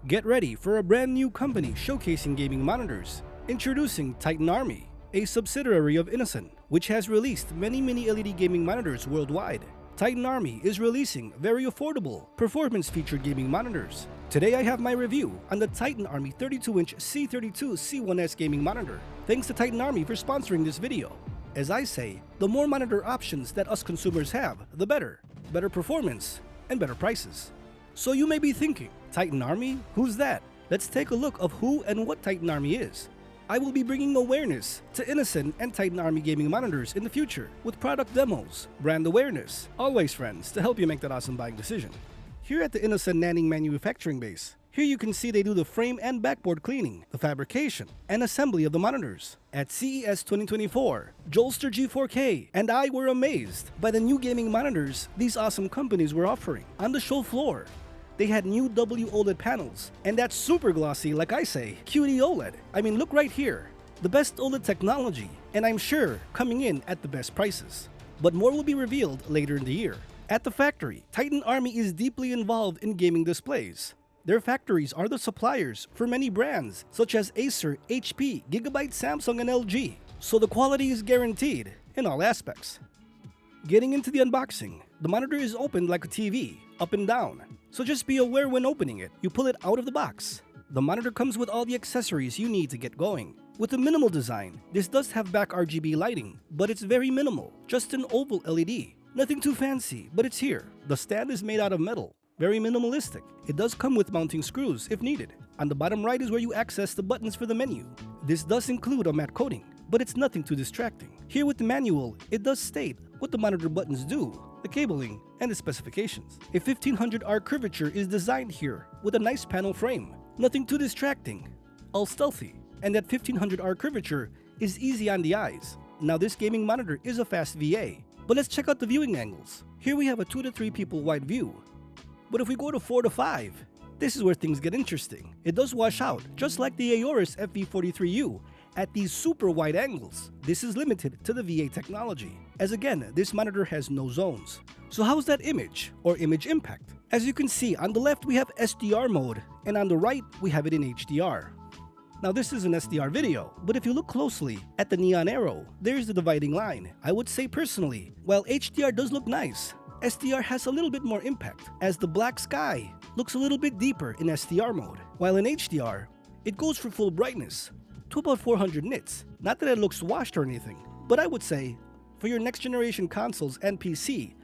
Get ready for a brand new company showcasing gaming monitors. Introducing Titan Army, a subsidiary of Innocn, which has released many LED gaming monitors worldwide. Titan Army is releasing very affordable, performance-featured gaming monitors. Today I have my review on the Titan Army 32-inch C32C1S gaming monitor. Thanks to Titan Army for sponsoring this video. As I say, the more monitor options that us consumers have, the better. Better performance and better prices. So you may be thinking, Titan Army? Who's that? Let's take a look of who and what Titan Army is. I will be bringing awareness to Innocn and Titan Army gaming monitors in the future with product demos, brand awareness, always friends to help you make that awesome buying decision. Here at the Innocn Nanning manufacturing base, here you can see they do the frame and backboard cleaning, the fabrication, and assembly of the monitors. At CES 2024, Joelster G4K and I were amazed by the new gaming monitors these awesome companies were offering. On the show floor, they had new WOLED panels, and that's super glossy, like I say, cutie OLED. I mean, look right here. The best OLED technology, and I'm sure coming in at the best prices. But more will be revealed later in the year. At the factory, Titan Army is deeply involved in gaming displays. Their factories are the suppliers for many brands such as Acer, HP, Gigabyte, Samsung, and LG. So the quality is guaranteed in all aspects. Getting into the unboxing, the monitor is opened like a TV, up and down. So just be aware when opening it, you pull it out of the box. The monitor comes with all the accessories you need to get going. With a minimal design, this does have back RGB lighting, but it's very minimal, just an oval LED. Nothing too fancy, but it's here. The stand is made out of metal, very minimalistic. It does come with mounting screws if needed. On the bottom right is where you access the buttons for the menu. This does include a matte coating, but it's nothing too distracting. Here with the manual, it does state what the monitor buttons do, the cabling, and the specifications. A 1500R curvature is designed here with a nice panel frame. Nothing too distracting, all stealthy, and that 1500R curvature is easy on the eyes. Now this gaming monitor is a fast VA, but let's check out the viewing angles. Here we have a 2 to 3 people wide view, but if we go to 4 to 5, this is where things get interesting. It does wash out, just like the Aorus FV43U, at these super wide angles. This is limited to the VA technology, as again, this monitor has no zones. So how's that image, or image impact? As you can see, on the left we have SDR mode, and on the right we have it in HDR. Now this is an SDR video, but if you look closely at the neon arrow, there's the dividing line. I would say personally, while HDR does look nice, SDR has a little bit more impact, as the black sky looks a little bit deeper in SDR mode, while in HDR, it goes for full brightness, to about 400 nits. Not that it looks washed or anything, but I would say, for your next generation consoles and PC,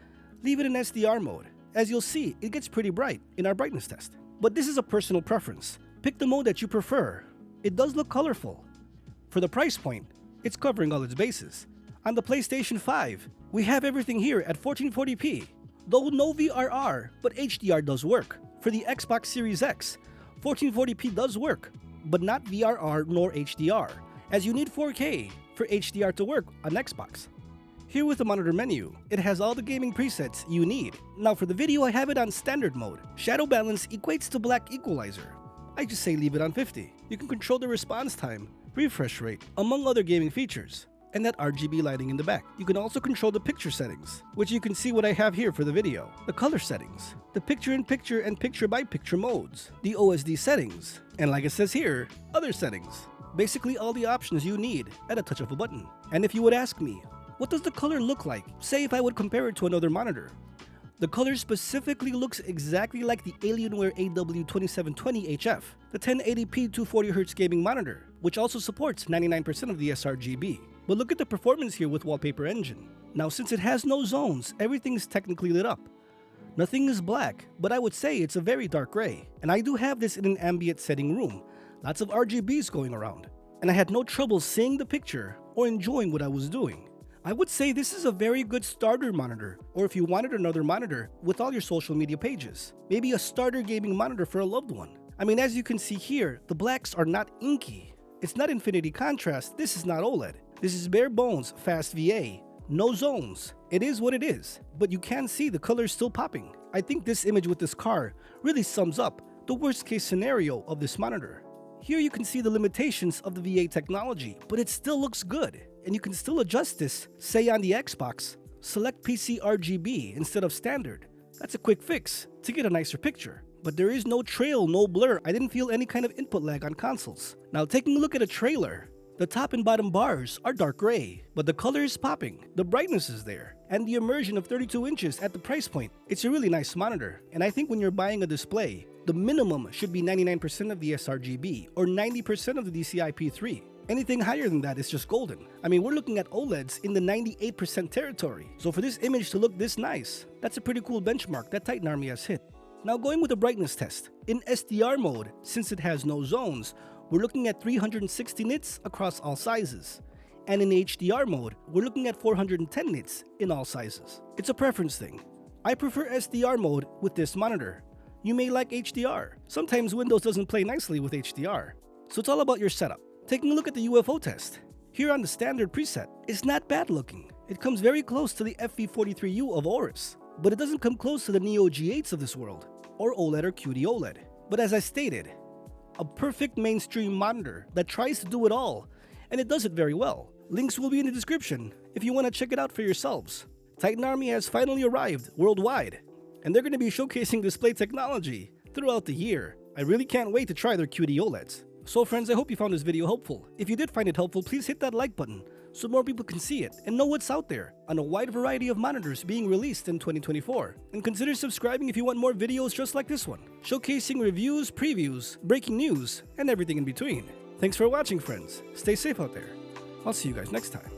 leave it in SDR mode. As you'll see, it gets pretty bright in our brightness test. But this is a personal preference. Pick the mode that you prefer. It does look colorful. For the price point, it's covering all its bases. On the PlayStation 5, we have everything here at 1440p. Though no VRR, but HDR does work. For the Xbox Series X, 1440p does work, but not VRR nor HDR, as you need 4K for HDR to work on Xbox. Here with the monitor menu, it has all the gaming presets you need. Now for the video, I have it on standard mode. Shadow balance equates to black equalizer. I just say leave it on 50. You can control the response time, refresh rate, among other gaming features, and that RGB lighting in the back. You can also control the picture settings, which you can see what I have here for the video. The color settings, the picture-in-picture and picture-by-picture modes, the OSD settings, and like it says here, other settings. Basically all the options you need at a touch of a button. And if you would ask me, what does the color look like? Say if I would compare it to another monitor. The color specifically looks exactly like the Alienware AW2720HF, the 1080p 240Hz gaming monitor, which also supports 99% of the sRGB. But look at the performance here with Wallpaper Engine. Now since it has no zones, everything is technically lit up. Nothing is black, but I would say it's a very dark gray. And I do have this in an ambient setting room. Lots of RGBs going around. And I had no trouble seeing the picture or enjoying what I was doing. I would say this is a very good starter monitor, or if you wanted another monitor with all your social media pages. Maybe a starter gaming monitor for a loved one. I mean, as you can see here, the blacks are not inky. It's not infinity contrast, this is not OLED. This is bare bones, fast VA, no zones. It is what it is, but you can see the colors still popping. I think this image with this car really sums up the worst case scenario of this monitor. Here you can see the limitations of the VA technology, but it still looks good. And you can still adjust this, say on the Xbox, select PC RGB instead of standard. That's a quick fix to get a nicer picture. but there is no trail, no blur. I didn't feel any kind of input lag on consoles. Now taking a look at a trailer, the top and bottom bars are dark gray, but the color is popping, the brightness is there, and the immersion of 32 inches at the price point. It's a really nice monitor, and I think when you're buying a display, the minimum should be 99% of the sRGB or 90% of the DCI-P3. Anything higher than that is just golden. I mean, we're looking at OLEDs in the 98% territory, so for this image to look this nice, that's a pretty cool benchmark that Titan Army has hit. Now going with the brightness test, in SDR mode, since it has no zones, we're looking at 360 nits across all sizes. And in HDR mode, we're looking at 410 nits in all sizes. It's a preference thing. I prefer SDR mode with this monitor. You may like HDR. Sometimes Windows doesn't play nicely with HDR. So it's all about your setup. Taking a look at the UFO test. Here on the standard preset, it's not bad looking. It comes very close to the FV43U of Aorus, but it doesn't come close to the Neo G8s of this world, or OLED or QD OLED. But as I stated, a perfect mainstream monitor that tries to do it all, and it does it very well. Links will be in the description if you want to check it out for yourselves. Titan Army has finally arrived worldwide, and they're going to be showcasing display technology throughout the year. I really can't wait to try their QD OLEDs. So friends, I hope you found this video helpful. If you did find it helpful, please hit that like button so more people can see it and know what's out there on a wide variety of monitors being released in 2024. And consider subscribing if you want more videos just like this one, showcasing reviews, previews, breaking news, and everything in between. Thanks for watching, friends. Stay safe out there. I'll see you guys next time.